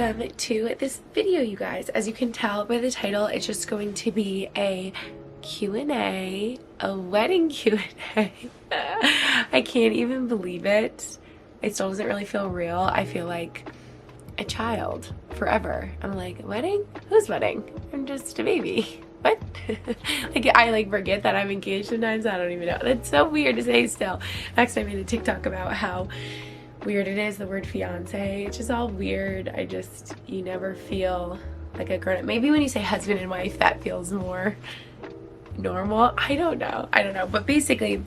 welcome to this video, you guys. As you can tell by the title, it's just going to be a Q&A, a wedding Q&A. I can't even believe it. It still doesn't really feel real. I feel like a child forever. I'm like, wedding? Whose wedding? I'm just a baby. What? I forget that I'm engaged sometimes. I don't even know. That's so weird to say still. Next, I made a TikTok about how weird it is, the word fiance. It's just all weird. You never feel like a grown-up. Maybe when you say husband and wife, that feels more normal. I don't know. But basically,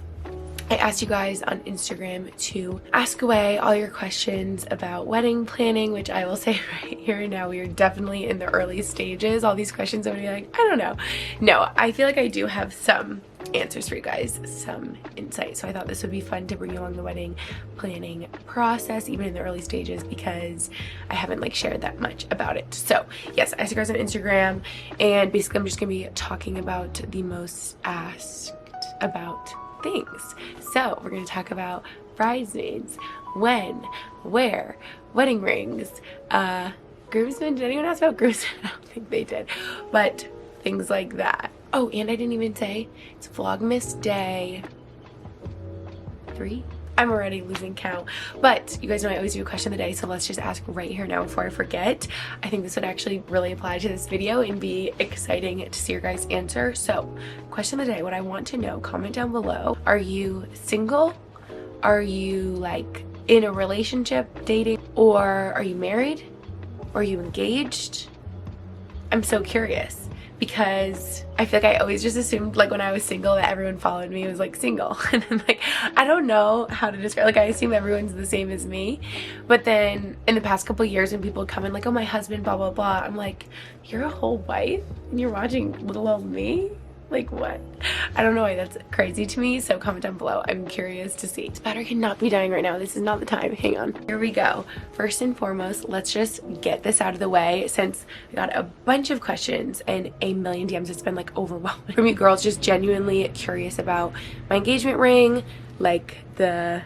I asked you guys on Instagram to ask away all your questions about wedding planning, which I will say right here and now, we are definitely in the early stages. All these questions, I'm gonna be like, I don't know. No, I feel like I do have some answers for you guys, some insight. So I thought this would be fun to bring you along the wedding planning process, even in the early stages, because I haven't shared that much about it. So yes, I asked you guys on Instagram, and basically I'm just gonna be talking about the most asked about things. So we're going to talk about bridesmaids, when, where, wedding rings, groomsmen. Did anyone ask about groomsmen? I don't think they did, but things like that. Oh, and I didn't even say it's Vlogmas day 3. I'm already losing count, but you guys know I always do a question of the day, so let's just ask right here now before I forget. I think this would actually really apply to this video and be exciting to see your guys' answer. So, question of the day, what I want to know, comment down below. Are you single? Are you in a relationship, dating? Or are you married? Or are you engaged? I'm so curious, because I feel like I always just assumed when I was single that everyone followed me was single, and then I don't know how to describe, I assume everyone's the same as me. But then in the past couple years when people come in oh, my husband blah blah blah, I'm like, you're a whole wife and you're watching little old me? What? I don't know why that's crazy to me, so comment down below. I'm curious to see. This battery cannot be dying right now. This is not the time. Hang on. Here we go. First and foremost, let's just get this out of the way, since I got a bunch of questions and a million DMs. It's been overwhelming from you girls, just genuinely curious about my engagement ring, the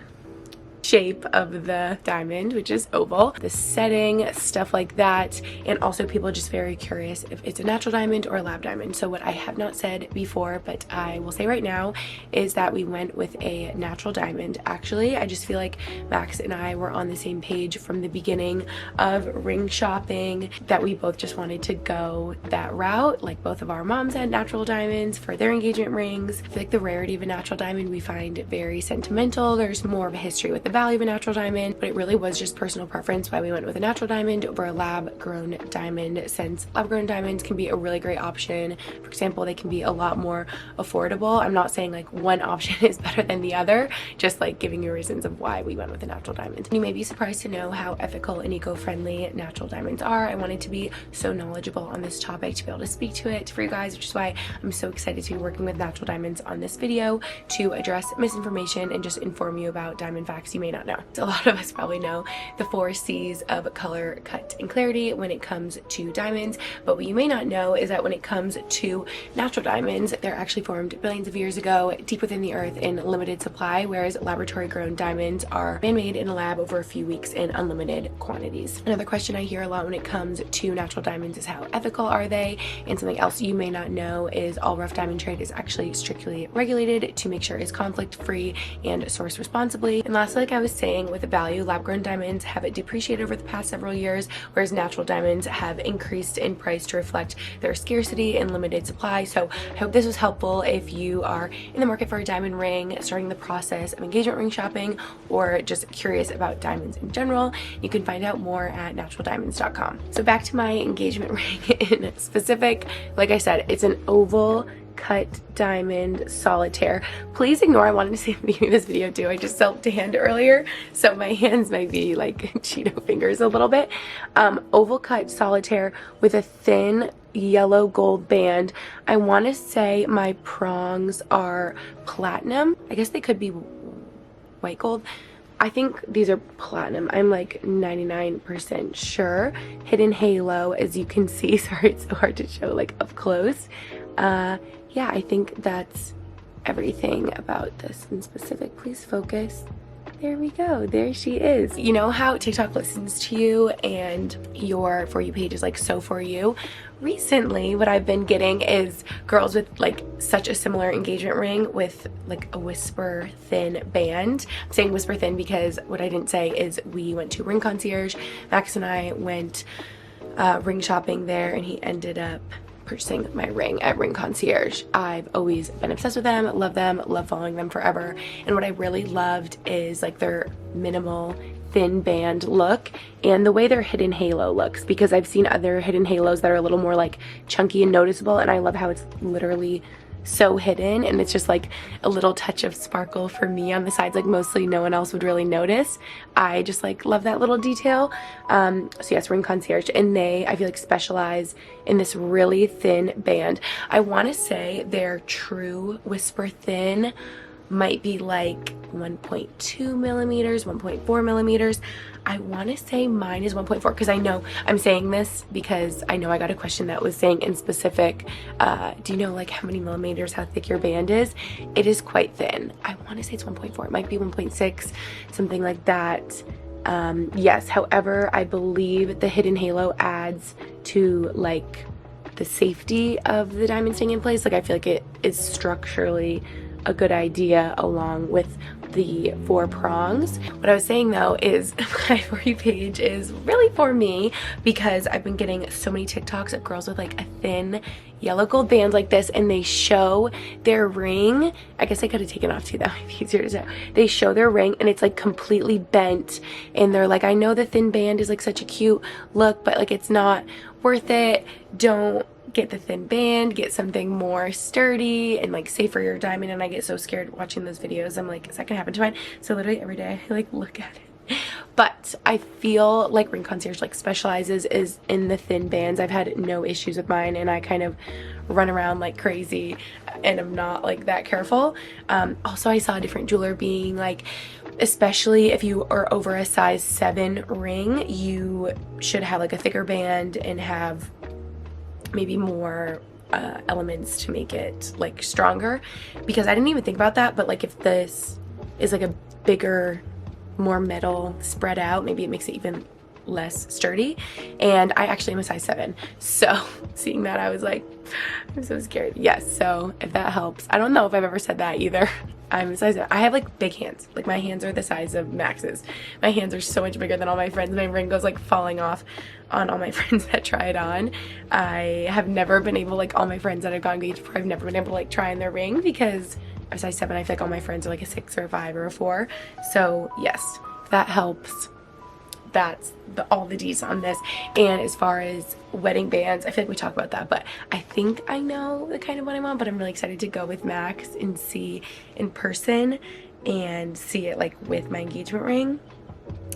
shape of the diamond, which is oval, the setting, stuff like that, and also people just very curious if it's a natural diamond or a lab diamond. So what I have not said before, but I will say right now, is that we went with a natural diamond. Actually, I just feel like Max and I were on the same page from the beginning of ring shopping, that we both just wanted to go that route. Both of our moms had natural diamonds for their engagement rings. I feel like the rarity of a natural diamond we find very sentimental. There's more of a history with the value of a natural diamond, but it really was just personal preference why we went with a natural diamond over a lab grown diamond, since lab grown diamonds can be a really great option. For example, they can be a lot more affordable. I'm not saying one option is better than the other, just giving you reasons of why we went with a natural diamond. You may be surprised to know how ethical and eco-friendly natural diamonds are. I wanted to be so knowledgeable on this topic to be able to speak to it for you guys, which is why I'm so excited to be working with natural diamonds on this video to address misinformation and just inform you about diamond facts you may not know. So a lot of us probably know the 4 C's of color, cut, and clarity when it comes to diamonds, but what you may not know is that when it comes to natural diamonds, they're actually formed billions of years ago, deep within the earth in limited supply, whereas laboratory grown diamonds are man-made in a lab over a few weeks in unlimited quantities. Another question I hear a lot when it comes to natural diamonds is how ethical are they? And something else you may not know is all rough diamond trade is actually strictly regulated to make sure it's conflict-free and sourced responsibly. And lastly, I was saying, with the value, lab-grown diamonds have depreciated over the past several years, whereas natural diamonds have increased in price to reflect their scarcity and limited supply. So I hope this was helpful if you are in the market for a diamond ring, starting the process of engagement ring shopping, or just curious about diamonds in general. You can find out more at naturaldiamonds.com. So back to my engagement ring in specific. Like I said, it's an oval cut diamond solitaire. Please ignore, I wanted to say at the beginning of this video too, I just self-tanned earlier, so my hands might be Cheeto fingers a little bit. Oval cut solitaire with a thin yellow gold band. I want to say my prongs are platinum. I guess they could be white gold. I think these are platinum. I'm 99% sure. Hidden halo, as you can see. Sorry, it's so hard to show up close. Yeah, I think that's everything about this in specific. Please focus. There we go. There she is. You know how TikTok listens to you and your For You page is like so for you? Recently, what I've been getting is girls with like such a similar engagement ring with like a whisper thin band. I'm saying whisper thin because what I didn't say is we went to Ring Concierge. Max and I went ring shopping there, and he ended up purchasing my ring at Ring Concierge. I've always been obsessed with them, love following them forever. And what I really loved is like their minimal thin band look and the way their hidden halo looks, because I've seen other hidden halos that are a little more like chunky and noticeable, and I love how it's literally so hidden and it's just like a little touch of sparkle for me on the sides, like mostly no one else would really notice. I just like love that little detail. So yes, Ring Concierge, and I feel like specialize in this really thin band. I want to say their true whisper thin might be like 1.2 millimeters, 1.4 millimeters. I want to say mine is 1.4 because I know I'm saying this because I know I got a question that was saying in specific, do you know like how many millimeters, how thick your band is? It is quite thin. I want to say it's 1.4. It might be 1.6, something like that. Yes, however, I believe the hidden halo adds to like the safety of the diamond staying in place. Like I feel like it is structurally a good idea along with the 4 prongs. What I was saying though is my For You page is really for me because I've been getting so many TikToks of girls with like a thin yellow gold band like this, and they show their ring. I guess I could have taken off too, that might be easier to say. They show their ring and it's like completely bent, and they're like, I know the thin band is like such a cute look, but like it's not worth it. Don't get the thin band, get something more sturdy and like safe for your diamond. And I get so scared watching those videos. I'm like, is that gonna happen to mine? So literally every day I like look at it. But I feel like Ring Concierge like specializes is in the thin bands. I've had no issues with mine, and I kind of run around like crazy and I'm not like that careful. Also, I saw a different jeweler being like, especially if you are over a size 7 ring, you should have like a thicker band and have maybe more elements to make it like stronger, because I didn't even think about that. But like if this is like a bigger, more metal spread out, maybe it makes it even less sturdy. And I actually am a size 7, so seeing that I was like, I'm so scared. Yes, so if that helps. I don't know if I've ever said that either. I'm a size 7. I have like big hands. Like my hands are the size of Max's. My hands are so much bigger than all my friends. My ring goes like falling off on all my friends that try it on. I have never been able, like all my friends that I've gone engaged for, I've never been able to like try on their ring because I'm a size 7. I feel like all my friends are like a 6 or a 5 or a 4. So yes, if that helps. That's all the deets on this. And as far as wedding bands, I feel like we talk about that, but I think I know the kind of one I want, but I'm really excited to go with Max and see in person and see it like with my engagement ring.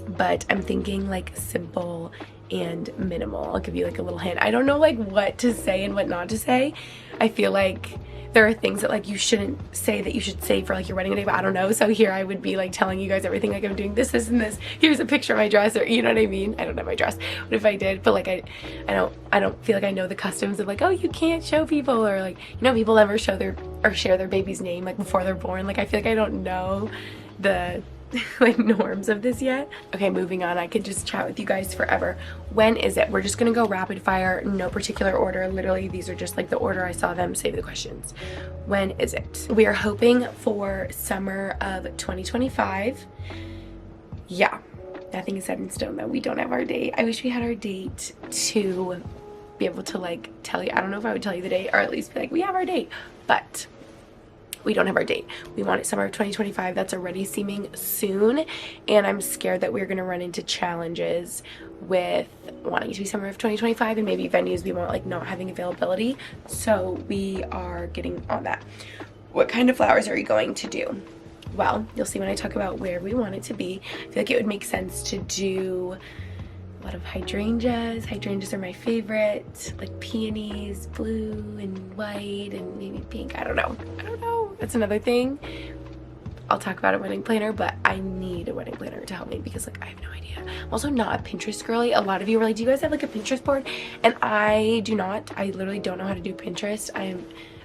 But I'm thinking like simple and minimal. I'll give you like a little hint. I don't know like what to say and what not to say. I feel like there are things that like you shouldn't say that you should say for like your wedding day, but I don't know. So here I would be like telling you guys everything, like I'm doing this, this, and this. Here's a picture of my dress, or you know what I mean? I don't have my dress. What if I did? But like I don't feel like I know the customs of like, oh, you can't show people, or like, you know, people never show their or share their baby's name like before they're born. Like I feel like I don't know the like norms of this yet. Okay, moving on. I could just chat with you guys forever. When is it? We're just gonna go rapid fire, no particular order. Literally these are just like the order I saw them. Save the questions. When is it? We are hoping for summer of 2025. Yeah, nothing is set in stone though. We don't have our date. I wish we had our date to be able to like tell you. I don't know if I would tell you the date, or at least be like, we have our date, but we don't have our date. We want it summer of 2025. That's already seeming soon, and I'm scared that we're gonna run into challenges with wanting to be summer of 2025, and maybe venues we want like not having availability. So we are getting on that. What kind of flowers are you going to do? Well, you'll see when I talk about where we want it to be. I feel like it would make sense to do a lot of hydrangeas. Hydrangeas are my favorite, like peonies, blue and white and maybe pink. I don't know. That's another thing. I'll talk about a wedding planner, but I need a wedding planner to help me because like I have no idea. I'm also not a Pinterest girly. A lot of you are like, do you guys have like a Pinterest board? And I do not. I literally don't know how to do Pinterest.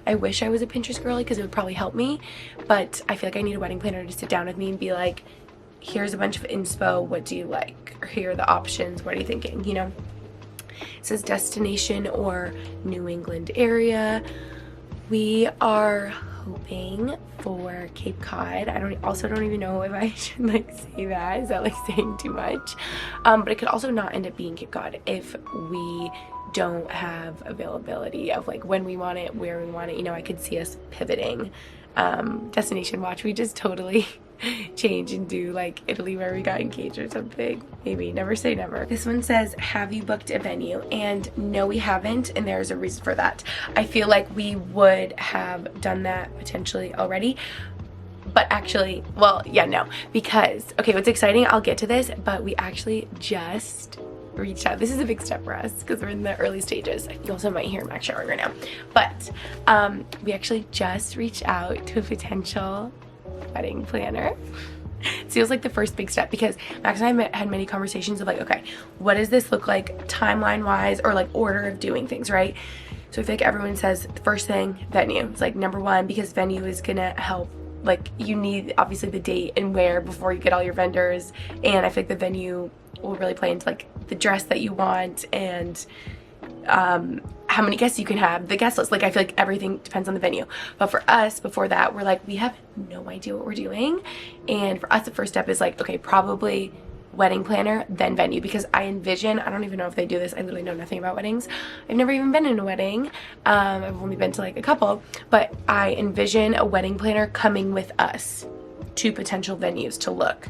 I wish I was a Pinterest girly because it would probably help me, but I feel like I need a wedding planner to sit down with me and be like, here's a bunch of inspo, what do you like? Or here are the options, what are you thinking, you know? It says destination or New England area. We are hoping for Cape Cod. I don't even know if I should like say that. Is that like saying too much? But it could also not end up being Cape Cod if we don't have availability of like when we want it, where we want it. You know, I could see us pivoting. Destination watch, we just totally change and do like Italy where we got engaged or something. Maybe, never say never. This one says, have you booked a venue? And no, we haven't, and there's a reason for that. I feel like we would have done that potentially already, but actually, well, yeah, no, because, okay, what's exciting, I'll get to this, but we actually just reached out. This is a big step for us because we're in the early stages. You also might hear Max showering right now, but we actually just reached out to a potential wedding planner. It feels like the first big step because Max and I had many conversations of like, okay, what does this look like timeline wise or like order of doing things, right? So I feel like everyone says the first thing, venue. It's like number one because venue is gonna help. Like you need obviously the date and where before you get all your vendors, and I feel like the venue will really play into like the dress that you want and how many guests you can have, the guest list. Like I feel like everything depends on the venue. But for us, before that, we're like, we have no idea what we're doing. And for us, the first step is like, okay, probably wedding planner, then venue, because I envision, I don't even know if they do this, I literally know nothing about weddings. I've never even been in a wedding. I've only been to like a couple, but I envision a wedding planner coming with us to potential venues to look.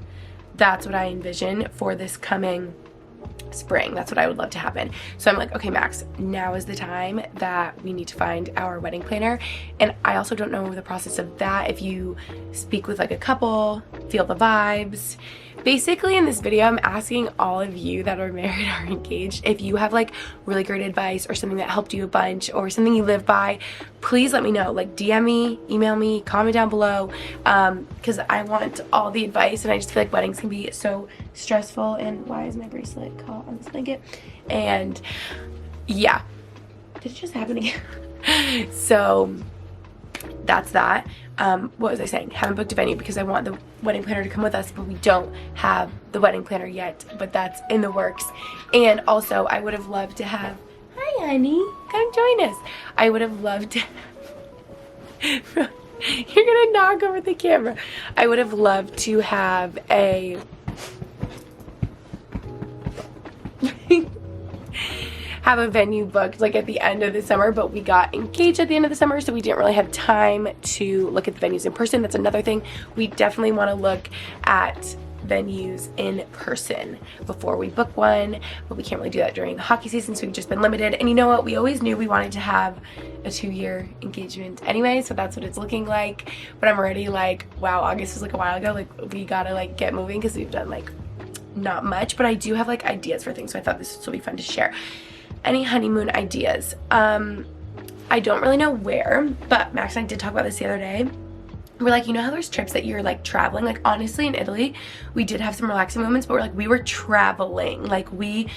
That's what I envision for this coming spring. That's what I would love to happen. So I'm like, okay, Max, now is the time that we need to find our wedding planner. And I also don't know the process of that. If you speak with like a couple, feel the vibes. Basically in this video, I'm asking all of you that are married or engaged, if you have like really great advice or something that helped you a bunch or something you live by, please let me know. Like DM me, email me, comment down below, because I want all the advice, and I just feel like weddings can be so stressful. And why is my bracelet caught on this blanket? And yeah, did it just happen again? So that's that. What was I saying? Haven't booked a venue because I want the wedding planner to come with us, but we don't have the wedding planner yet, but that's in the works. And also I would have loved to have, hi honey, come join us. I would have loved to you're gonna knock over the camera. I would have loved to have a venue booked like at the end of the summer, but we got engaged at the end of the summer, so we didn't really have time to look at the venues in person. That's another thing. We definitely want to look at venues in person before we book one, but we can't really do that during the hockey season, so we've just been limited. And you know what, we always knew we wanted to have a 2-year engagement anyway, so that's what it's looking like. But I'm already like, wow, August was like a while ago, like we gotta like get moving because we've done like not much, but I do have like ideas for things, so I thought this will be fun to share. Any honeymoon ideas? I don't really know where, but Max and I did talk about this the other day. We're like, you know how there's trips that you're like traveling? Like honestly in Italy, we did have some relaxing moments, but we're like, we were traveling. Like we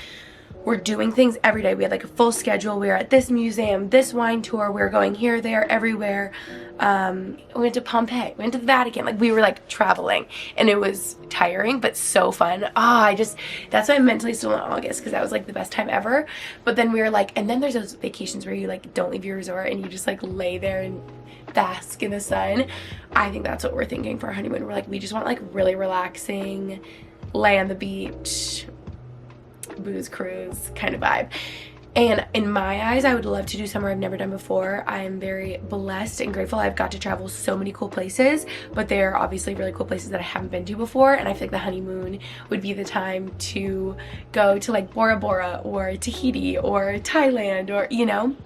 were doing things every day. We had like a full schedule. We were at this museum, this wine tour. We were going here, there, everywhere. We went to Pompeii, we went to the Vatican. Like we were like traveling, and it was tiring but so fun. That's why I'm mentally still in August, because that was like the best time ever. But then we were like, and then there's those vacations where you like don't leave your resort and you just like lay there and bask in the sun. I think that's what we're thinking for our honeymoon. We're like, we just want like really relaxing, lay on the beach, booze cruise kind of vibe. And in my eyes, I would love to do somewhere I've never done before. I am very blessed and grateful. I've got to travel so many cool places, but there are obviously really cool places that I haven't been to before, and I feel like the honeymoon would be the time to go to like Bora Bora or Tahiti or Thailand, or you know.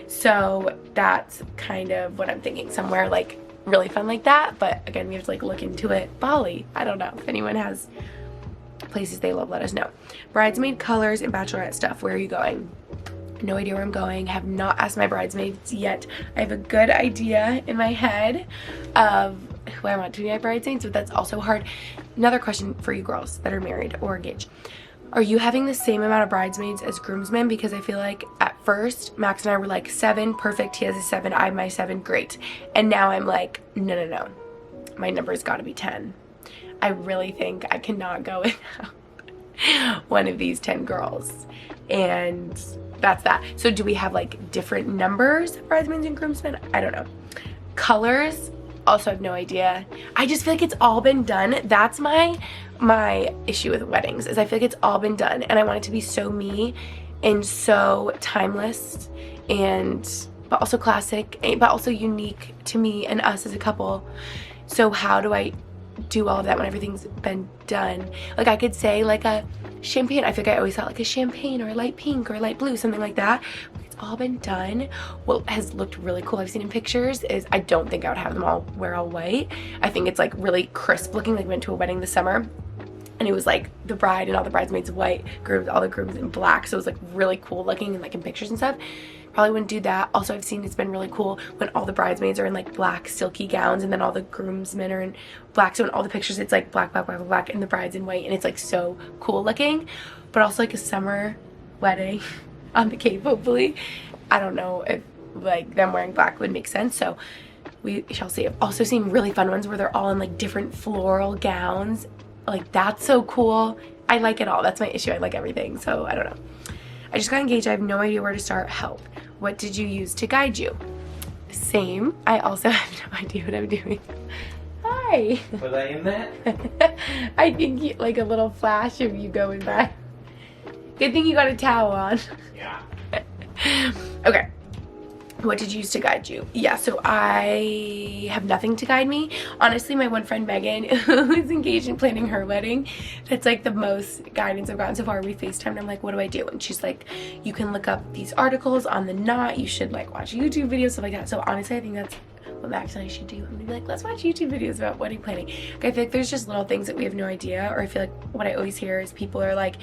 So that's kind of what I'm thinking, somewhere like really fun like that. But again, we have to like look into it. Bali, I don't know. If anyone has places they love, let us know. Bridesmaid colors and bachelorette stuff, where are you going? No idea where I'm going. Have not asked my bridesmaids yet. I have a good idea in my head of who I want to be my bridesmaids, but that's also hard. Another question for you girls that are married or engaged. Are you having the same amount of bridesmaids as groomsmen? Because I feel like at first Max and I were like 7, perfect, he has a 7, I have my 7, great. And now I'm like, no. My number's gotta be 10. I really think I cannot go without one of these 10 girls. And that's that. So do we have like different numbers of bridesmaids and groomsmen? I don't know. Colors, also have no idea. I just feel like it's all been done. That's my issue with weddings, is I feel like it's all been done, and I want it to be so me and so timeless, and but also classic, but also unique to me and us as a couple. So how do I do all of that when everything's been done? Like I could say like a champagne. I feel like I always thought like a champagne or a light pink or a light blue, something like that. It's all been done. What has looked really cool I've seen in pictures is, I don't think I would have them all wear all white. I think it's like really crisp looking. Like we went to a wedding this summer and it was like the bride and all the bridesmaids white, grooms, all the grooms in black. So it was like really cool looking and like in pictures and stuff. Probably wouldn't do that. Also, I've seen it's been really cool when all the bridesmaids are in like black silky gowns and then all the groomsmen are in black. So in all the pictures it's like black, black, black, black, and the bride's in white, and it's like so cool looking. But also like a summer wedding on the Cape, hopefully. I don't know if like them wearing black would make sense, so we shall see. I've also seen really fun ones where they're all in like different floral gowns. Like that's so cool. I like it all. That's my issue. I like everything, so I don't know. I just got engaged. I have no idea where to start. Help. What did you use to guide you? Same. I also have no idea what I'm doing. Hi. Was I in that? I think you, like a little flash of you going by. Good thing you got a towel on. Yeah. Okay. What did you use to guide you? Yeah, so I have nothing to guide me. Honestly, my one friend Megan, who is engaged in planning her wedding, that's like the most guidance I've gotten so far. We FaceTimed and I'm like, what do I do? And she's like, you can look up these articles on the knot. You should like watch YouTube videos, stuff like that. So honestly, I think that's what Max and I should do. I'm gonna be like, let's watch YouTube videos about wedding planning. Like, I feel like there's just little things that we have no idea, or I feel like what I always hear is people are like,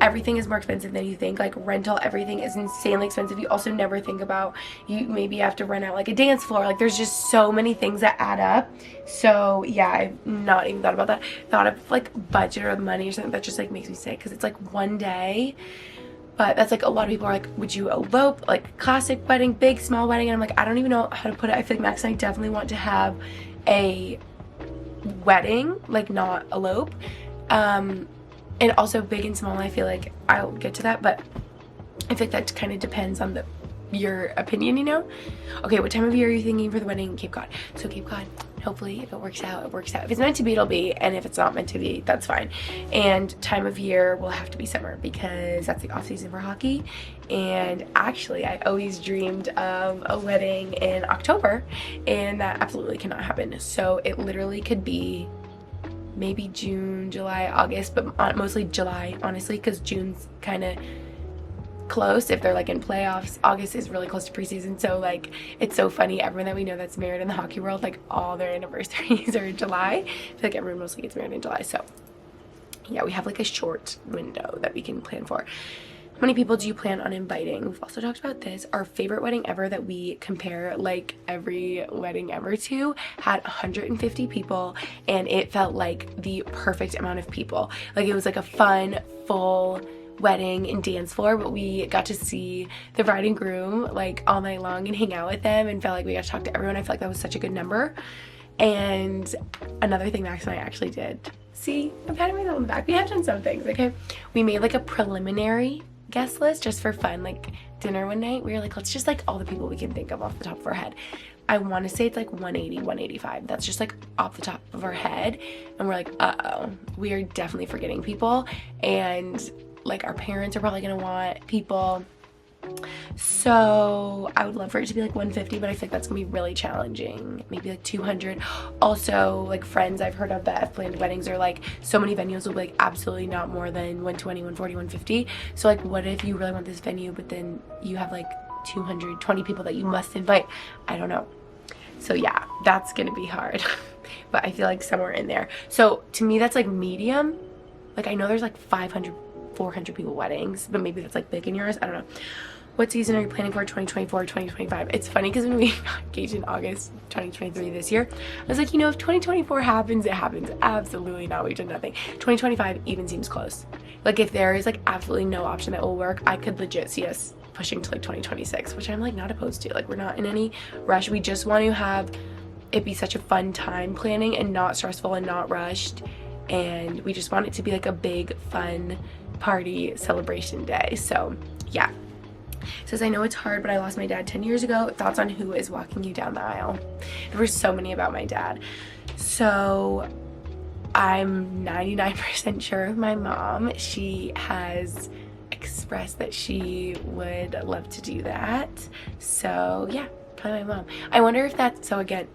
everything is more expensive than you think. Like rental, everything is insanely expensive. You also never think about, you maybe have to rent out like a dance floor. Like there's just so many things that add up. So yeah, I've not even thought about that. Thought of like budget or money or something. That just like makes me sick, because it's like one day. But that's like, a lot of people are like, would you elope? Like classic wedding, big, small wedding. And I'm like, I don't even know how to put it. I feel like Max and I definitely want to have a wedding, like not elope. And also big and small, I feel like I'll get to that. But I think that kind of depends on your opinion, you know? Okay, what time of year are you thinking for the wedding in Cape Cod? So Cape Cod, hopefully if it works out, it works out. If it's meant to be, it'll be, and if it's not meant to be, that's fine. And time of year will have to be summer, because that's the off season for hockey. And actually, I always dreamed of a wedding in October, and that absolutely cannot happen. So it literally could be maybe June, July, August, but mostly July, honestly, because June's kind of close if they're like in playoffs. August is really close to preseason, so like it's so funny, everyone that we know that's married in the hockey world, like all their anniversaries are in July. I feel like everyone mostly gets married in July, so yeah, we have like a short window that we can plan for. How many people do you plan on inviting? We've also talked about this. Our favorite wedding ever that we compare like every wedding ever to had 150 people, and it felt like the perfect amount of people. Like it was like a fun, full wedding and dance floor, but we got to see the bride and groom like all night long and hang out with them, and felt like we got to talk to everyone. I feel like that was such a good number. And another thing Max and I actually did, see, I'm patting myself on the back, we have done some things, okay? We made like a preliminary guest list just for fun, like dinner one night. We were like, let's just like all the people we can think of off the top of our head. I want to say it's like 180, 185. That's just like off the top of our head. And we're like, uh-oh, we are definitely forgetting people. And like our parents are probably gonna want people, so I would love for it to be like 150, but I think that's gonna be really challenging. Maybe like 200. Also, like friends I've heard of that have planned weddings are like, so many venues will be like absolutely not more than 120, 140, 150. So like, what if you really want this venue, but then you have like 220 people that you must invite? I don't know. So yeah, that's gonna be hard. But I feel like somewhere in there. So to me, that's like medium. Like I know there's like 500, 400 people weddings, but maybe that's like big in yours. I don't know. What season are you planning for? 2024, 2025? It's funny because when we got engaged in August 2023 this year, I was like, you know, if 2024 happens, it happens. Absolutely not. We've done nothing. 2025 even seems close. Like if there is like absolutely no option that will work, I could legit see us pushing to like 2026, which I'm like not opposed to. Like we're not in any rush. We just want to have it be such a fun time planning and not stressful and not rushed. and we just want it to be like a big fun party celebration day. So yeah. Says, I know it's hard, but I lost my dad 10 years ago. Thoughts on who is walking you down the aisle? There were so many about my dad. So I'm 99% sure of my mom. She has expressed that she would love to do that. So yeah, probably my mom. I wonder if that's, so again,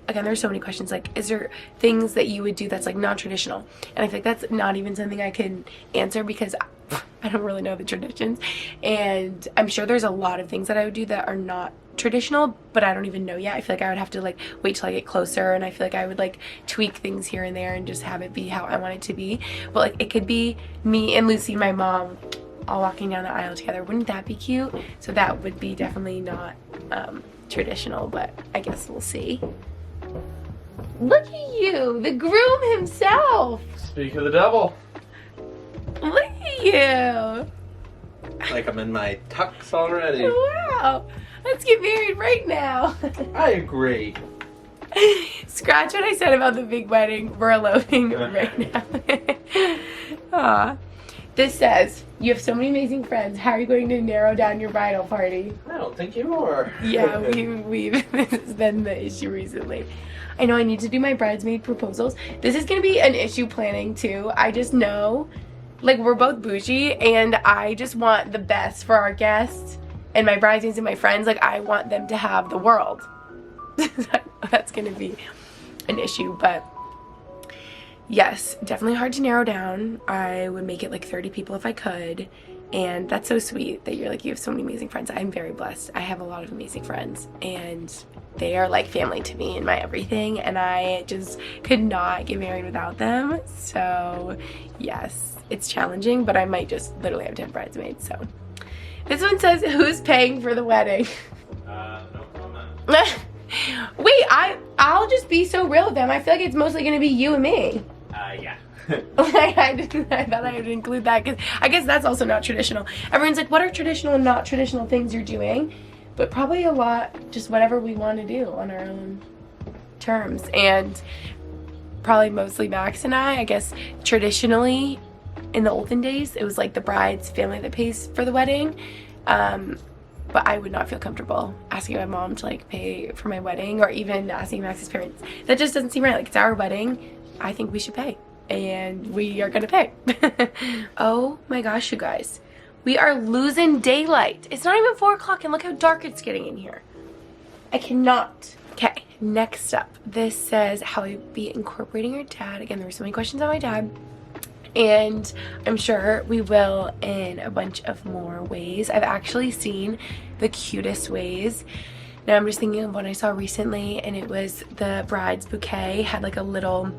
there's so many questions, like, is there things that you would do that's like non-traditional? And I think that's not even something I can answer because I don't really know the traditions, and I'm sure there's a lot of things that I would do that are not traditional, but I don't even know yet. I feel like I would have to like wait till I get closer, and I feel like I would like tweak things here and there and just have it be how I want it to be. But like, it could be me and Lucy, my mom, all walking down the aisle together. Wouldn't that be cute? So that would be definitely not traditional, but I guess we'll see. Look at you, the groom himself. Speak of the devil. Look at you. Like I'm in my tux already. Wow. Let's get married right now. I agree. Scratch what I said about the big wedding. We're eloping right now. Aw. This says, you have so many amazing friends. How are you going to narrow down your bridal party? I don't think you are. Yeah, we've this has been the issue recently. I know I need to do my bridesmaid proposals. This is going to be an issue planning too. I just know, like, we're both bougie and I just want the best for our guests and my bridesmaids and my friends. Like, I want them to have the world. That's going to be an issue, but yes, definitely hard to narrow down. I would make it like 30 people if I could. And that's so sweet that you're like, you have so many amazing friends. I'm very blessed. I have a lot of amazing friends and they are like family to me and my everything. And I just could not get married without them. So yes, it's challenging, but I might just literally have 10 bridesmaids. So this one says, who's paying for the wedding? No comment. Wait, I'll just be so real with them. I feel like it's mostly going to be you and me. Yeah. I thought I would include that because I guess that's also not traditional. Everyone's like, what are traditional and not traditional things you're doing? But probably a lot, just whatever we want to do on our own terms. And probably mostly Max and I guess traditionally in the olden days, it was like the bride's family that pays for the wedding. But I would not feel comfortable asking my mom to like pay for my wedding or even asking Max's parents. That just doesn't seem right. Like, it's our wedding. I think we should pay. And we are gonna pay. Oh my gosh, you guys. We are losing daylight. It's not even 4 o'clock and look how dark it's getting in here. I cannot. Okay, next up. This says how I be incorporating your dad. Again, there were so many questions on my dad. And I'm sure we will in a bunch of more ways. I've actually seen the cutest ways. Now I'm just thinking of one I saw recently, and it was the bride's bouquet had like a little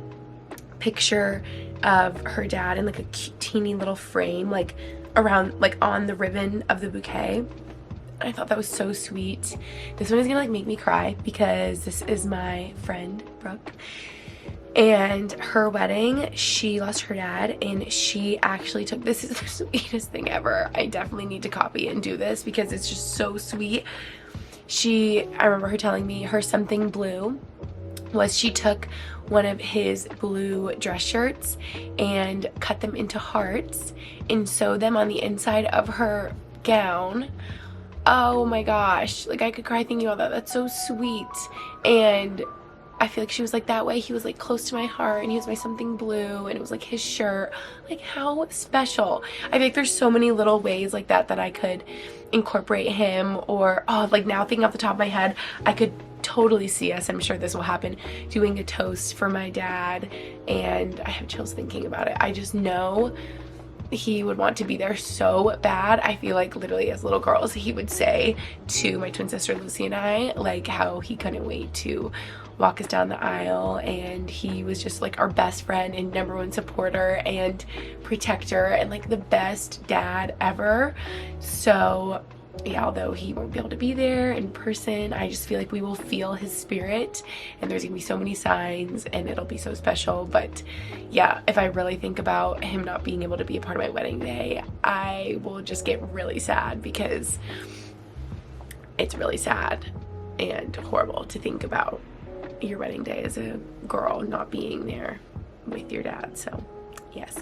picture of her dad in like a teeny little frame, like around, like on the ribbon of the bouquet. I thought that was so sweet. This one is gonna like make me cry because this is my friend Brooke, and her wedding, she lost her dad and she actually took, this is the sweetest thing ever. I definitely need to copy and do this because it's just so sweet. I remember her telling me her something blue was she took one of his blue dress shirts and cut them into hearts and sewed them on the inside of her gown. Oh my gosh, like I could cry thinking about that. That's so sweet. And I feel like she was like that way. He was like close to my heart and he was my something blue and it was like his shirt. Like, how special. I feel like there's so many little ways like that that I could incorporate him, or like now thinking off the top of my head, I could totally see us, I'm sure this will happen, doing a toast for my dad, and I have chills thinking about it. I just know he would want to be there so bad. I feel like literally as little girls he would say to my twin sister Lucy and I like how he couldn't wait to walk us down the aisle, and he was just like our best friend and #1 supporter and protector and like the best dad ever. So yeah, although he won't be able to be there in person, I just feel like we will feel his spirit and there's gonna be so many signs and it'll be so special. But yeah, if I really think about him not being able to be a part of my wedding day, I will just get really sad because it's really sad and horrible to think about your wedding day as a girl not being there. with your dad. So yes.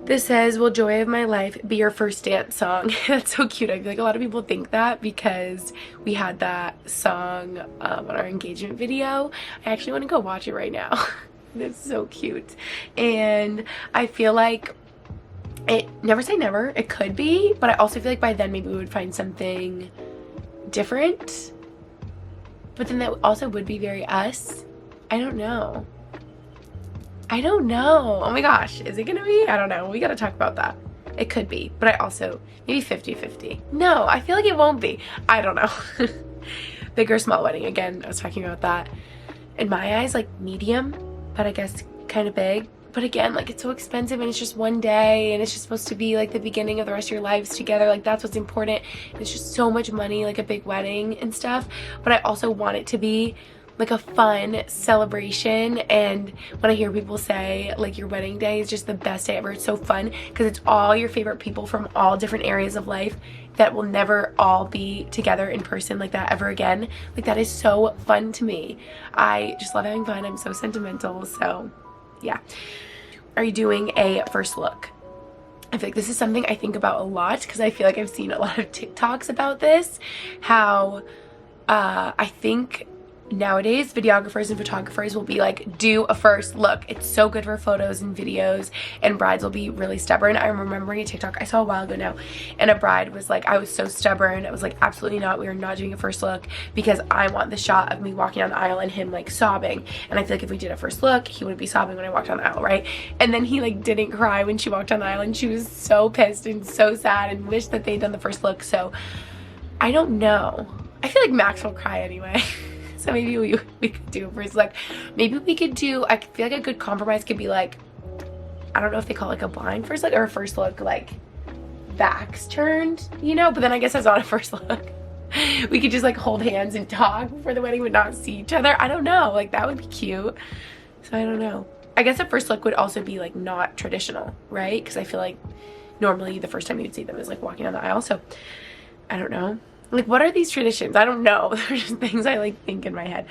This says, will Joy of My Life be your first dance song? That's so cute. I feel like a lot of people think that because we had that song on our engagement video. I actually want to go watch it right now. It's so cute. And I feel like it, never say never, it could be, but I also feel like by then maybe we would find something different. But then that also would be very us. I don't know. I don't know. Oh my gosh. Is it gonna be? I don't know. We gotta talk about that. It could be. But I also, maybe 50-50. No, I feel like it won't be. I don't know. Big or small wedding. Again, I was talking about that. In my eyes, like medium, but I guess kind of big. But again, like it's so expensive and it's just one day and it's just supposed to be like the beginning of the rest of your lives together. Like that's what's important. It's just so much money, like a big wedding and stuff. But I also want it to be like a fun celebration. And when I hear people say like your wedding day is just the best day ever, it's so fun because it's all your favorite people from all different areas of life that will never all be together in person like that ever again. Like that is so fun to me. I just love having fun. I'm so sentimental. So yeah. Are you doing a first look? I feel like this is something I think about a lot because I feel like I've seen a lot of TikToks about this, how I think nowadays videographers and photographers will be like, do a first look. It's so good for photos and videos, and brides will be really stubborn. I'm remembering a TikTok I saw a while ago now, and a bride was like, I was so stubborn. I was like, absolutely not. We are not doing a first look because I want the shot of me walking down the aisle and him like sobbing. And I feel like if we did a first look, he would be sobbing when I walked down the aisle, right? And then he like didn't cry when she walked down the aisle, and she was so pissed and so sad and wished that they'd done the first look. So I don't know. I feel like Max will cry anyway. So maybe we could do a first look. Maybe we could do, I feel like a good compromise could be like, I don't know if they call it like a blind first look or a first look like backs turned, you know? But then I guess that's not a first look. We could just like hold hands and talk before the wedding, but not see each other. I don't know, like that would be cute. So I don't know. I guess a first look would also be like not traditional, right? Because I feel like normally the first time you'd see them is like walking down the aisle. So I don't know. Like, what are these traditions? I don't know. They're just things I like think in my head.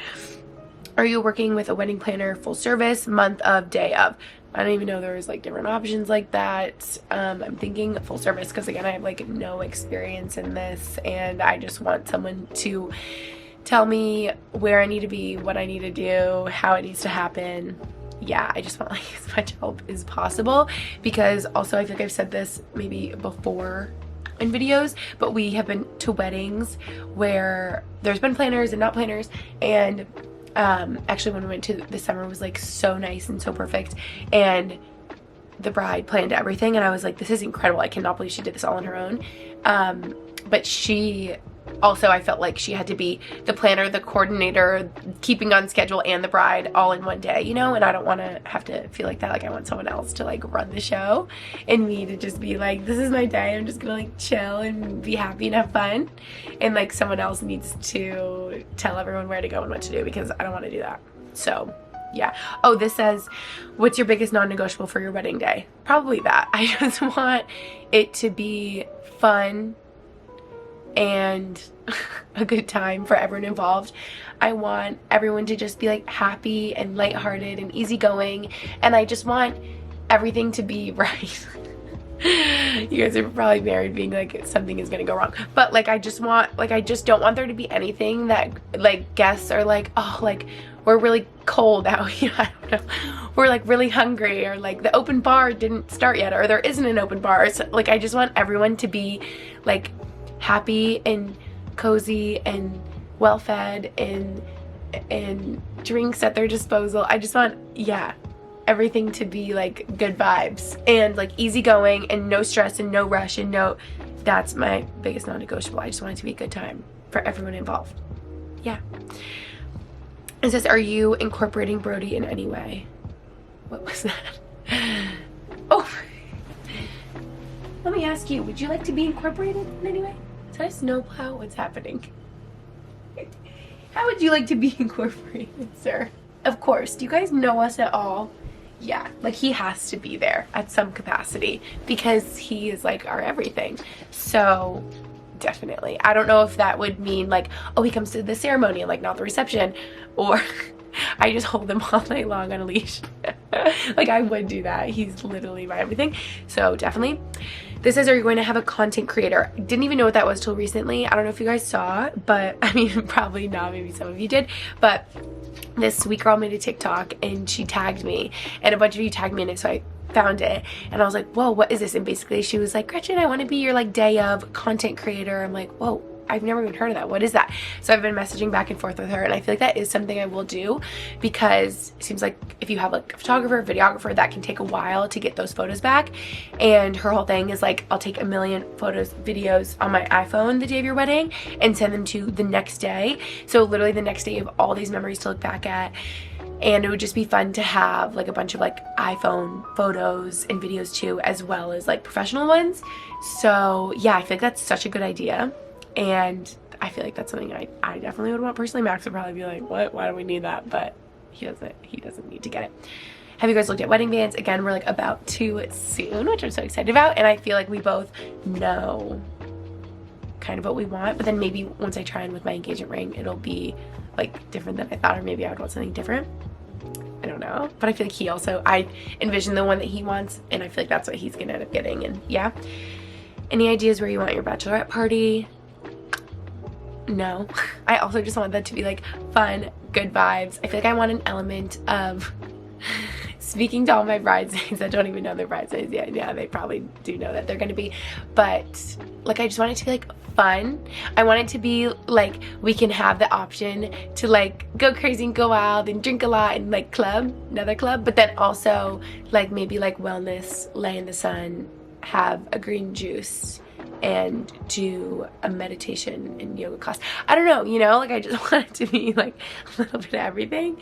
Are you working with a wedding planner, full service, month of, day of? I don't even know there was like different options like that. I'm thinking full service because again, I have like no experience in this and I just want someone to tell me where I need to be, what I need to do, how it needs to happen. Yeah, I just want like as much help as possible because also I feel like I've said this maybe before in videos, but we have been to weddings where there's been planners and not planners, and actually when we went to this summer was like so nice and so perfect, and the bride planned everything and I was like, this is incredible. I cannot believe she did this all on her own. But she also, I felt like she had to be the planner, the coordinator, keeping on schedule, and the bride all in one day, you know? And I don't want to have to feel like that. Like I want someone else to like run the show and me to just be like, this is my day. I'm just gonna like chill and be happy and have fun. And like someone else needs to tell everyone where to go and what to do because I don't want to do that. So yeah. Oh, this says, what's your biggest non-negotiable for your wedding day? Probably that. I just want it to be fun and a good time for everyone involved. I want everyone to just be like happy and lighthearted and easygoing, and I just want everything to be right. You guys are probably married being like something is gonna go wrong, but like I just don't want there to be anything that like guests are like, oh, like we're really cold out here, I don't know, we're like really hungry, or like the open bar didn't start yet, or there isn't an open bar. So, like I just want everyone to be like happy and cozy and well fed and drinks at their disposal. I just want, yeah, everything to be like good vibes and like easygoing and no stress and no rush and no, that's my biggest non-negotiable. I just want it to be a good time for everyone involved. Yeah. It says, are you incorporating Brody in any way? What was that? Oh, let me ask you, would you like to be incorporated in any way? Is that a snowplow? What's happening? How would you like to be incorporated, sir? Of course. Do you guys know us at all? Yeah, like he has to be there at some capacity because he is like our everything. So definitely. I don't know if that would mean like, oh, he comes to the ceremony and like not the reception, or I just hold him all night long on a leash. Like, I would do that. He's literally my everything. So definitely. This says, are you going to have a content creator? Didn't even know what that was till recently. I don't know if you guys saw, but I mean, probably not. Maybe some of you did. But this sweet girl made a TikTok and she tagged me, and a bunch of you tagged me in it, so I found it and I was like, whoa, what is this? And basically she was like, Gretchen, I want to be your like day of content creator. I'm like, whoa, I've never even heard of that. What is that? So I've been messaging back and forth with her, and I feel like that is something I will do, because it seems like if you have like a photographer, videographer, that can take a while to get those photos back. And her whole thing is like, I'll take 1 million photos, videos on my iPhone the day of your wedding and send them to the next day. So literally the next day you have all these memories to look back at. And it would just be fun to have like a bunch of like iPhone photos and videos too, as well as like professional ones. So yeah, I feel like that's such a good idea. And I feel like that's something I definitely would want personally. Max would probably be like, what? Why do we need that? But he doesn't need to get it. Have you guys looked at wedding bands? Again, we're like about to soon, which I'm so excited about. And I feel like we both know kind of what we want. But then maybe once I try in with my engagement ring, it'll be like different than I thought, or maybe I would want something different. I don't know. But I feel like I envision the one that he wants, and I feel like that's what he's gonna end up getting. And yeah. Any ideas where you want your bachelorette party? No. I also just want that to be like fun, good vibes. I feel like I want an element of speaking to all my bridesmaids that don't even know they're bridesmaids yet. Yeah, they probably do know that they're gonna be, but like I just want it to be like fun. I want it to be like we can have the option to like go crazy and go wild and drink a lot and like another club, but then also like maybe like wellness, lay in the sun, have a green juice, and do a meditation and yoga class. I don't know, you know, like I just want it to be like a little bit of everything.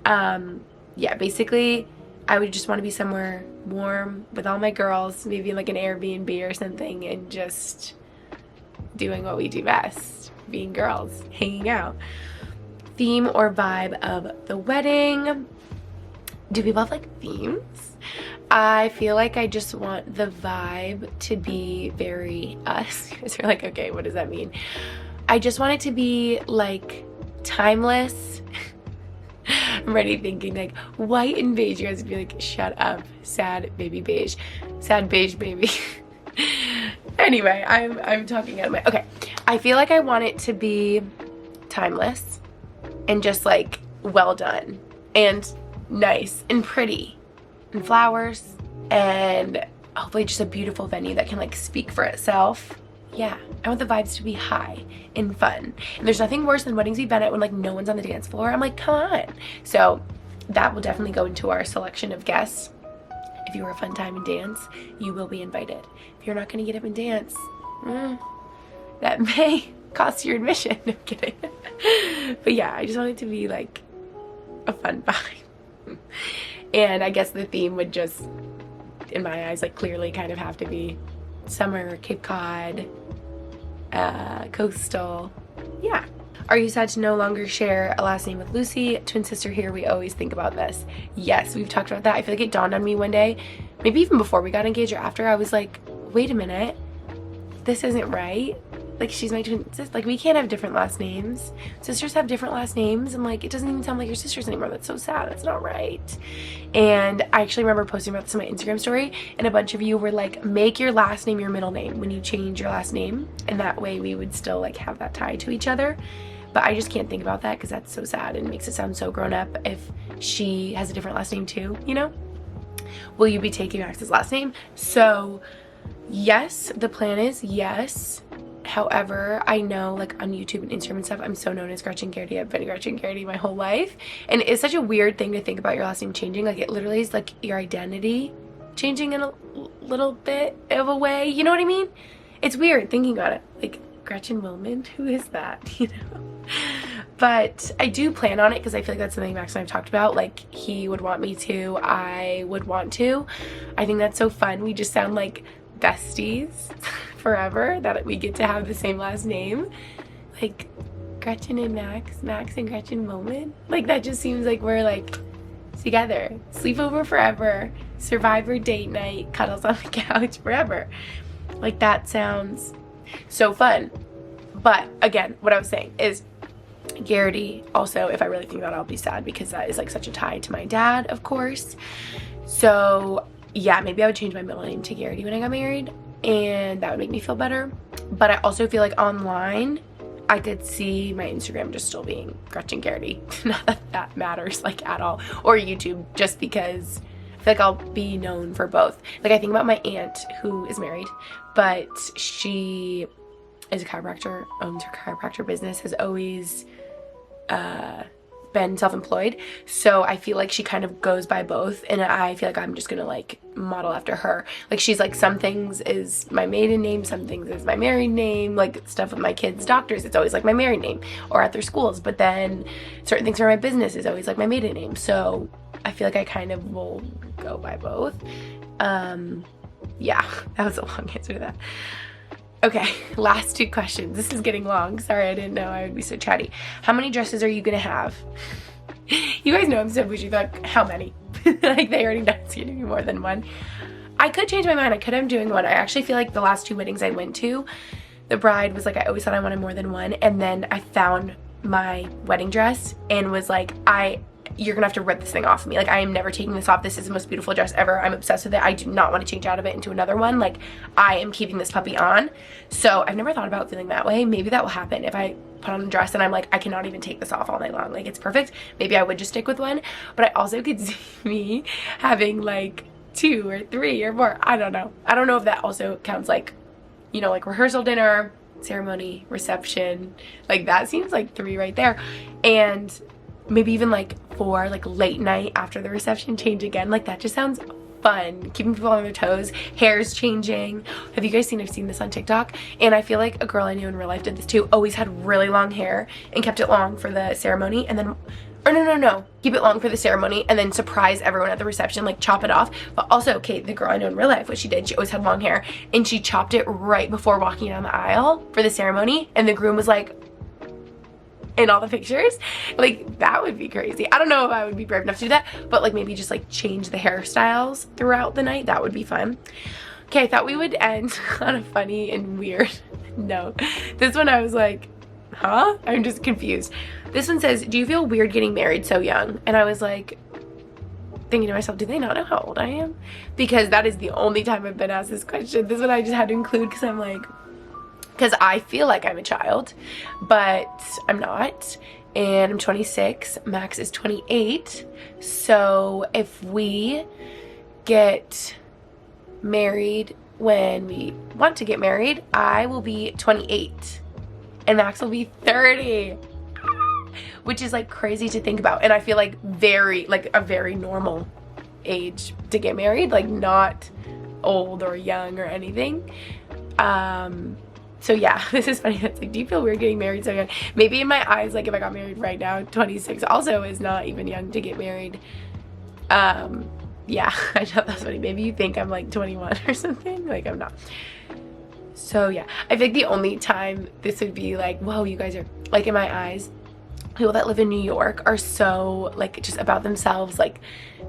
Yeah, basically I would just want to be somewhere warm with all my girls, maybe like an Airbnb or something, and just doing what we do best, being girls, hanging out. Theme or vibe of the wedding. Do people have like themes? I feel like I just want the vibe to be very us. You guys are like, okay, what does that mean? I just want it to be like timeless. I'm already thinking like white and beige. You guys would be like, shut up, sad baby beige, sad beige baby. Anyway, I'm talking out of my, okay. I feel like I want it to be timeless and just like well done and nice and pretty and flowers, and hopefully just a beautiful venue that can like speak for itself. Yeah, I want the vibes to be high and fun. And there's nothing worse than weddings we've been at when like no one's on the dance floor. I'm like, come on. So that will definitely go into our selection of guests. If you were a fun time and dance, you will be invited. If you're not gonna get up and dance, that may cost your admission. No, I'm kidding. But yeah, I just want it to be like a fun vibe. And I guess the theme would just, in my eyes, like clearly kind of have to be summer, Cape Cod, coastal. Yeah. Are you sad to no longer share a last name with Lucy? Twin sister here, we always think about this. Yes, we've talked about that. I feel like it dawned on me one day, maybe even before we got engaged or after, I was like, wait a minute, this isn't right. Like, she's my twin sister. Like, we can't have different last names. Sisters have different last names, and like, it doesn't even sound like your sisters anymore. That's so sad. That's not right. And I actually remember posting about this on my Instagram story, and a bunch of you were like, make your last name your middle name when you change your last name, and that way we would still like have that tie to each other. But I just can't think about that because that's so sad and makes it sound so grown up if she has a different last name too, you know? Will you be taking Max's last name? So yes, the plan is yes. However, I know like on YouTube and Instagram and stuff, I'm so known as Gretchen Geraghty. I've been Gretchen Geraghty my whole life. And it's such a weird thing to think about your last name changing. Like, it literally is like your identity changing in a little bit of a way. You know what I mean? It's weird thinking about it. Like, Gretchen Wilman, who is that? You know? But I do plan on it because I feel like that's something Max and I've talked about. Like, he would want me to, I would want to. I think that's so fun. We just sound like besties forever, that we get to have the same last name. Like, Gretchen and Max, Max and Gretchen Wilman. Like, that just seems like we're like together. Sleepover forever, Survivor date night, cuddles on the couch forever. Like, that sounds so fun. But again, what I was saying is Geraghty. Also, if I really think about it, I'll be sad because that is like such a tie to my dad, of course. So yeah, maybe I would change my middle name to Geraghty when I got married, and that would make me feel better. But I also feel like online I could see my Instagram just still being Gretchen Geraghty. Not that that matters like at all, or YouTube, just because I feel like I'll be known for both. Like I think about my aunt who is married, but she is a chiropractor, owns her chiropractor business, has always been self-employed, so I feel like she kind of goes by both, and I feel like I'm just gonna like model after her. Like she's like, some things is my maiden name, some things is my married name, like stuff with my kids' doctors, it's always like my married name, or at their schools, but then certain things for my business is always like my maiden name. So I feel like I kind of will go by both. Yeah, that was a long answer to that. Okay, last 2 questions. This is getting long. Sorry, I didn't know I would be so chatty. How many dresses are you gonna have? You guys know I'm so bougie, like how many? Like they already know it's gonna be more than one. I could change my mind. I could end up doing one. I actually feel like the last 2 weddings I went to, the bride was like, I always thought I wanted more than one, and then I found my wedding dress and was like, you're gonna have to rip this thing off of me. Like I am never taking this off. This is the most beautiful dress ever. I'm obsessed with it. I do not want to change out of it into another one. Like I am keeping this puppy on. So I've never thought about feeling that way. Maybe that will happen if I put on a dress and I'm like, I cannot even take this off all night long. Like it's perfect. Maybe I would just stick with one. But I also could see me having like 2 or 3 or 4. I don't know. I don't know if that also counts like, you know, like rehearsal dinner, ceremony, reception. Like that seems like 3 right there. And maybe even like 4, like late night after the reception, change again. Like that just sounds fun, keeping people on their toes, hair's changing. Have you guys seen, I've seen this on TikTok, and I feel like a girl I knew in real life did this too, always had really long hair and kept it long for the ceremony, and then, or no, keep it long for the ceremony and then surprise everyone at the reception, like chop it off. But also, okay, the girl I know in real life, what she did, she always had long hair and she chopped it right before walking down the aisle for the ceremony, and the groom was like, in all the pictures. Like that would be crazy. I don't know if I would be brave enough to do that, but like maybe just like change the hairstyles throughout the night. That would be fun. Okay, I thought we would end on a funny and weird note. This one I was like, huh? I'm just confused. This one says, do you feel weird getting married so young? And I was like thinking to myself, do they not know how old I am? Because that is the only time I've been asked this question. This one I just had to include because I'm like, because I feel like I'm a child, but I'm not, and I'm 26, Max is 28, so if we get married when we want to get married, I will be 28, and Max will be 30, which is like crazy to think about, and I feel like a very normal age to get married, like not old or young or anything. So yeah, this is funny. It's like, do you feel weird getting married so young? Maybe in my eyes, like if I got married right now, 26 also is not even young to get married. Yeah, I thought that's funny. Maybe you think I'm like 21 or something. Like I'm not. So yeah, I think the only time this would be like, whoa, you guys are, like in my eyes, people that live in New York are so like just about themselves, like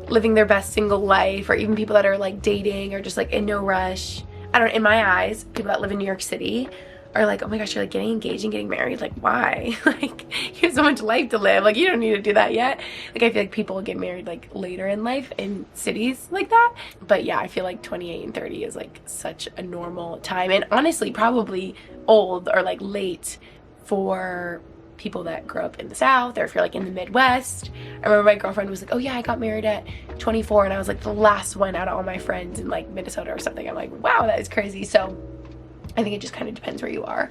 living their best single life, or even people that are like dating or just like in no rush. I don't know, in my eyes, people that live in New York City are like, oh my gosh, you're like getting engaged and getting married, like why? Like you have so much life to live, like you don't need to do that yet. Like I feel like people get married like later in life in cities like that. But yeah, I feel like 28 and 30 is like such a normal time, and honestly probably old or like late for people that grow up in the South, or if you're like in the Midwest. I remember my girlfriend was like, oh yeah, I got married at 24, and I was like the last one out of all my friends in like Minnesota or something. I'm like, wow, that is crazy. So I think it just kind of depends where you are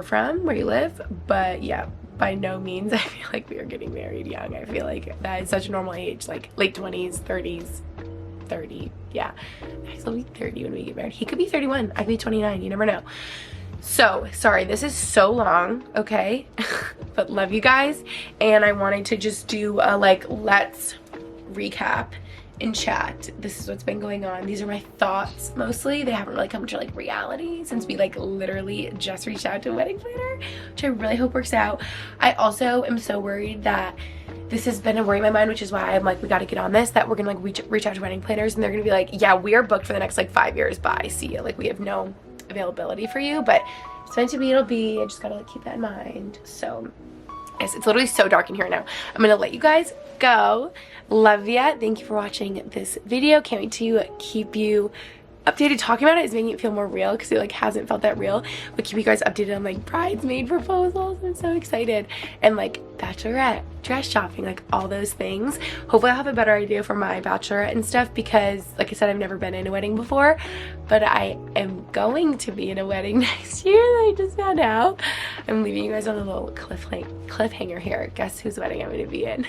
from, where you live. But yeah, by no means I feel like we are getting married young. I feel like that is such a normal age, like late 20s, 30s, 30. Yeah, I'll be 30 when we get married. He could be 31, I could be 29, you never know. So sorry, this is so long, okay? But love you guys, and I wanted to just do a like let's recap and chat. This is what's been going on. These are my thoughts mostly. They haven't really come to like reality since we like literally just reached out to a wedding planner, which I really hope works out. I also am so worried that this has been a worry in my mind, which is why I'm like, we got to get on this, that we're gonna like reach out to wedding planners and they're gonna be like, yeah, we are booked for the next like 5 years, bye, see ya, like we have no availability for you. But it's meant to be, it'll be. I just gotta like keep that in mind. So yes, it's literally so dark in here now. I'm gonna let you guys go. Love ya. Thank you for watching this video. Can't wait to keep you updated. Talking about it is making it feel more real because it like hasn't felt that real. But keep you guys updated on like bridesmaid proposals. I'm so excited. And like bachelorette, dress shopping, like all those things. Hopefully I'll have a better idea for my bachelorette and stuff because like I said, I've never been in a wedding before, but I am going to be in a wedding next year that I just found out. I'm leaving you guys on a little cliffhanger here. Guess whose wedding I'm going to be in.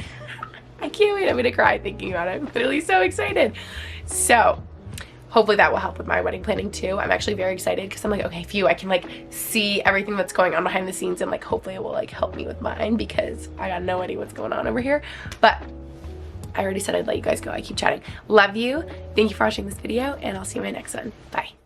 I can't wait. I'm going to cry thinking about it. I'm literally so excited. So hopefully that will help with my wedding planning too. I'm actually very excited because I'm like, okay, phew, I can like see everything that's going on behind the scenes and like hopefully it will like help me with mine because I got no idea what's going on over here. But I already said I'd let you guys go. I keep chatting. Love you. Thank you for watching this video and I'll see you in my next one. Bye.